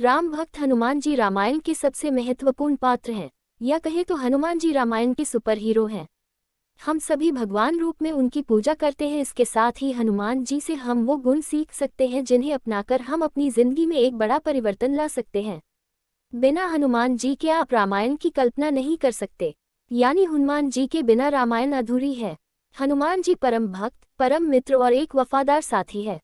राम भक्त हनुमान जी रामायण के सबसे महत्वपूर्ण पात्र हैं, या कहे तो हनुमान जी रामायण के सुपर हीरो हैं। हम सभी भगवान रूप में उनकी पूजा करते हैं। इसके साथ ही हनुमान जी से हम वो गुण सीख सकते हैं जिन्हें अपनाकर हम अपनी जिंदगी में एक बड़ा परिवर्तन ला सकते हैं। बिना हनुमान जी के आप रामायण की कल्पना नहीं कर सकते, यानी हनुमान जी के बिना रामायण अधूरी है। हनुमान जी परम भक्त, परम मित्र और एक वफादार साथी है।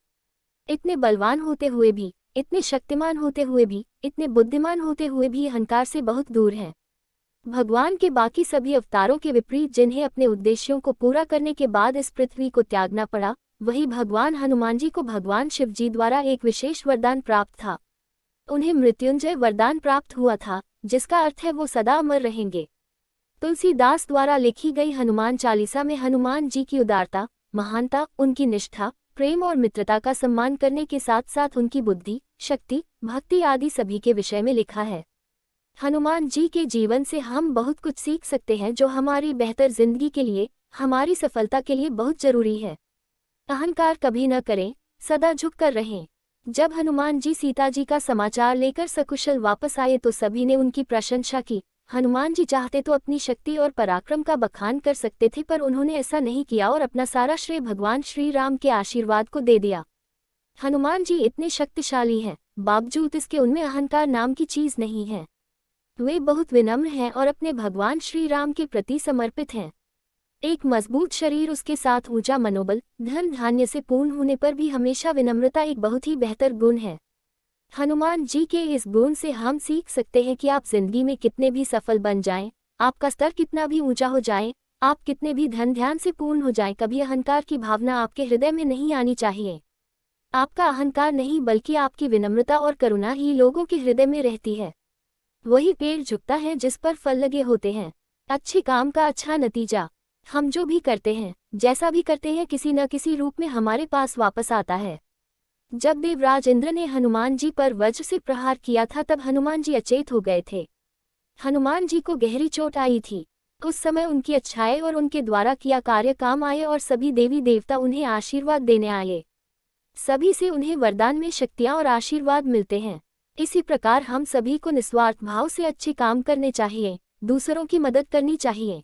इतने बलवान होते हुए भी, इतने शक्तिमान होते हुए भी, इतने बुद्धिमान होते हुए भी अहंकार से बहुत दूर हैं। भगवान के बाकी सभी अवतारों के विपरीत जिन्हें अपने उद्देश्यों को पूरा करने के बाद इस पृथ्वी को त्यागना पड़ा, वही भगवान हनुमान जी को भगवान शिव जी द्वारा एक विशेष वरदान प्राप्त था। उन्हें मृत्युंजय वरदान प्राप्त हुआ था, जिसका अर्थ है वो सदा अमर रहेंगे। तुलसीदास द्वारा लिखी गई हनुमान चालीसा में हनुमान जी की उदारता, महानता, उनकी निष्ठा, प्रेम और मित्रता का सम्मान करने के साथ साथ उनकी बुद्धि, शक्ति, भक्ति आदि सभी के विषय में लिखा है। हनुमान जी के जीवन से हम बहुत कुछ सीख सकते हैं जो हमारी बेहतर जिंदगी के लिए, हमारी सफलता के लिए बहुत जरूरी है। अहंकार कभी न करें, सदा झुककर रहें। जब हनुमान जी सीता जी का समाचार लेकर सकुशल वापस आए तो सभी ने उनकी प्रशंसा की। हनुमान जी चाहते तो अपनी शक्ति और पराक्रम का बखान कर सकते थे, पर उन्होंने ऐसा नहीं किया और अपना सारा श्रेय भगवान श्री राम के आशीर्वाद को दे दिया। हनुमान जी इतने शक्तिशाली हैं, बावजूद इसके उनमें अहंकार नाम की चीज नहीं है। वे बहुत विनम्र हैं और अपने भगवान श्री राम के प्रति समर्पित हैं। एक मजबूत शरीर, उसके साथ ऊंचा मनोबल, धन धान्य से पूर्ण होने पर भी हमेशा विनम्रता एक बहुत ही बेहतर गुण है। हनुमान जी के इस गुण से हम सीख सकते हैं कि आप जिंदगी में कितने भी सफल बन जाएं, आपका स्तर कितना भी ऊंचा हो जाए, आप कितने भी धन ध्यान से पूर्ण हो जाएं, कभी अहंकार की भावना आपके हृदय में नहीं आनी चाहिए। आपका अहंकार नहीं बल्कि आपकी विनम्रता और करुणा ही लोगों के हृदय में रहती है। वही पेड़ झुकता है जिस पर फल लगे होते हैं। अच्छे काम का अच्छा नतीजा हम जो भी करते हैं, जैसा भी करते हैं, किसी न किसी रूप में हमारे पास वापस आता है। जब देवराज इंद्र ने हनुमान जी पर वज्र से प्रहार किया था तब हनुमान जी अचेत हो गए थे। हनुमान जी को गहरी चोट आई थी। उस समय उनकी अच्छाई और उनके द्वारा किया कार्य काम आए और सभी देवी देवता उन्हें आशीर्वाद देने आए। सभी से उन्हें वरदान में शक्तियां और आशीर्वाद मिलते हैं। इसी प्रकार हम सभी को निस्वार्थ भाव से अच्छे काम करने चाहिए, दूसरों की मदद करनी चाहिए।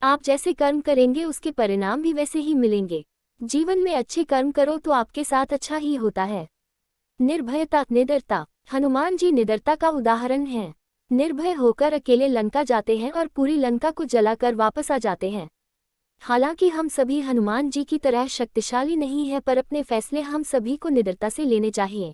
आप जैसे कर्म करेंगे उसके परिणाम भी वैसे ही मिलेंगे। जीवन में अच्छे कर्म करो तो आपके साथ अच्छा ही होता है। निर्भयता, निडरता। हनुमान जी निडरता का उदाहरण हैं। निर्भय होकर अकेले लंका जाते हैं और पूरी लंका को जलाकर वापस आ जाते हैं। हालांकि हम सभी हनुमान जी की तरह शक्तिशाली नहीं हैं, पर अपने फैसले हम सभी को निडरता से लेने चाहिए।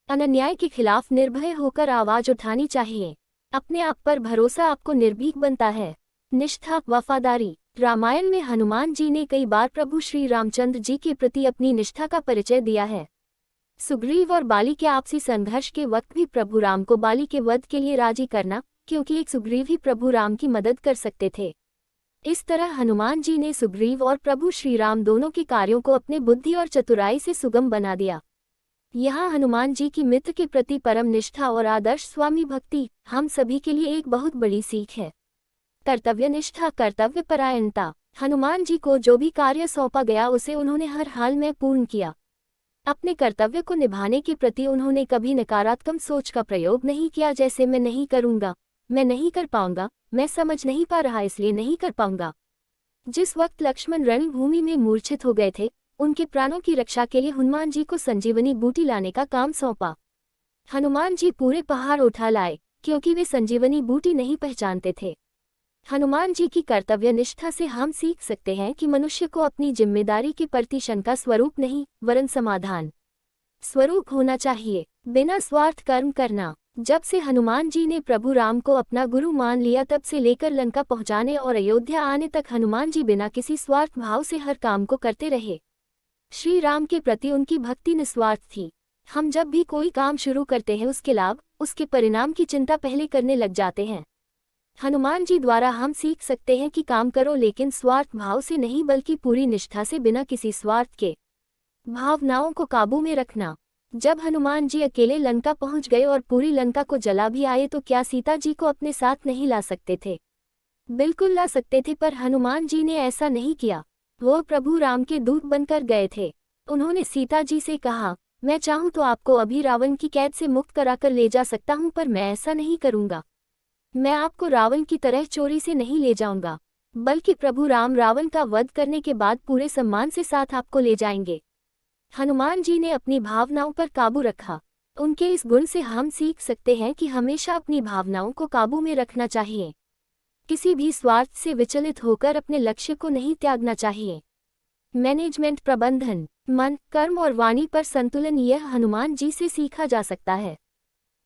अन्याय के खिलाफ निर्भय होकर आवाज उठानी चाहिए। अपने आप पर भरोसा आपको निर्भीक बनता है। निष्ठा, वफादारी। रामायण में हनुमान जी ने कई बार प्रभु श्री रामचंद्र जी के प्रति अपनी निष्ठा का परिचय दिया है। सुग्रीव और बाली के आपसी संघर्ष के वक्त भी प्रभु राम को बाली के वध के लिए राजी करना, क्योंकि एक सुग्रीव ही प्रभु राम की मदद कर सकते थे। इस तरह हनुमान जी ने सुग्रीव और प्रभु श्री राम दोनों के कार्यों को अपने बुद्धि और चतुराई से सुगम बना दिया। यहाँ हनुमान जी की मित्र के प्रति परम निष्ठा और आदर्श स्वामी भक्ति हम सभी के लिए एक बहुत बड़ी सीख है। कर्तव्यनिष्ठा, कर्तव्य परायणता। हनुमान जी को जो भी कार्य सौंपा गया उसे उन्होंने हर हाल में पूर्ण किया। अपने कर्तव्य को निभाने के प्रति उन्होंने कभी नकारात्मक सोच का प्रयोग नहीं किया, जैसे मैं नहीं करूंगा, मैं नहीं कर पाऊंगा, मैं समझ नहीं पा रहा इसलिए नहीं कर पाऊंगा। जिस वक्त लक्ष्मण रणभूमि में मूर्छित हो गए थे, उनके प्राणों की रक्षा के लिए हनुमान जी को संजीवनी बूटी लाने का काम सौंपा। हनुमान जी पूरे पहाड़ उठा लाए, क्योंकि वे संजीवनी बूटी नहीं पहचानते थे। हनुमान जी की कर्तव्य निष्ठा से हम सीख सकते हैं कि मनुष्य को अपनी जिम्मेदारी के प्रति शंका स्वरूप नहीं, वरन समाधान स्वरूप होना चाहिए। बिना स्वार्थ कर्म करना। जब से हनुमान जी ने प्रभु राम को अपना गुरु मान लिया, तब से लेकर लंका पहुंचाने और अयोध्या आने तक हनुमान जी बिना किसी स्वार्थ भाव से हर काम को करते रहे। श्री राम के प्रति उनकी भक्ति निस्वार्थ थी। हम जब भी कोई काम शुरू करते हैं उसके लाभ, उसके परिणाम की चिंता पहले करने लग जाते हैं। हनुमान जी द्वारा हम सीख सकते हैं कि काम करो लेकिन स्वार्थ भाव से नहीं, बल्कि पूरी निष्ठा से, बिना किसी स्वार्थ के। भावनाओं को काबू में रखना। जब हनुमान जी अकेले लंका पहुंच गए और पूरी लंका को जला भी आए तो क्या सीता जी को अपने साथ नहीं ला सकते थे? बिल्कुल ला सकते थे, पर हनुमान जी ने ऐसा नहीं किया। वो प्रभु राम के दूत बनकर गए थे। उन्होंने सीता जी से कहा, मैं चाहूँ तो आपको अभी रावण की कैद से मुक्त कराकर ले जा सकता हूँ, पर मैं ऐसा नहीं करूँगा। मैं आपको रावण की तरह चोरी से नहीं ले जाऊँगा, बल्कि प्रभु राम रावण का वध करने के बाद पूरे सम्मान से साथ आपको ले जाएंगे। हनुमान जी ने अपनी भावनाओं पर काबू रखा। उनके इस गुण से हम सीख सकते हैं कि हमेशा अपनी भावनाओं को काबू में रखना चाहिए। किसी भी स्वार्थ से विचलित होकर अपने लक्ष्य को नहीं त्यागना चाहिए। मैनेजमेंट प्रबंधन, मन, कर्म और वाणी पर संतुलन, यह हनुमान जी से सीखा जा सकता है।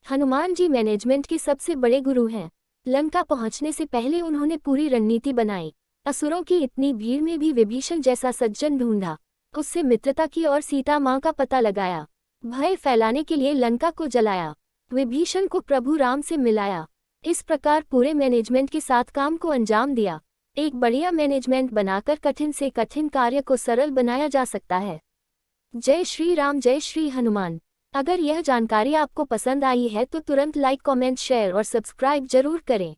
हनुमान जी मैनेजमेंट के सबसे बड़े गुरु हैं। लंका पहुंचने से पहले उन्होंने पूरी रणनीति बनाई। असुरों की इतनी भीड़ में भी विभीषण जैसा सज्जन ढूंढा, उससे मित्रता की और सीता माँ का पता लगाया। भय फैलाने के लिए लंका को जलाया, विभीषण को प्रभु राम से मिलाया। इस प्रकार पूरे मैनेजमेंट के साथ काम को अंजाम दिया। एक बढ़िया मैनेजमेंट बनाकर कठिन से कठिन कार्य को सरल बनाया जा सकता है। जय श्री राम, जय श्री हनुमान। अगर यह जानकारी आपको पसंद आई है तो तुरंत लाइक, कमेंट, शेयर और सब्सक्राइब जरूर करें।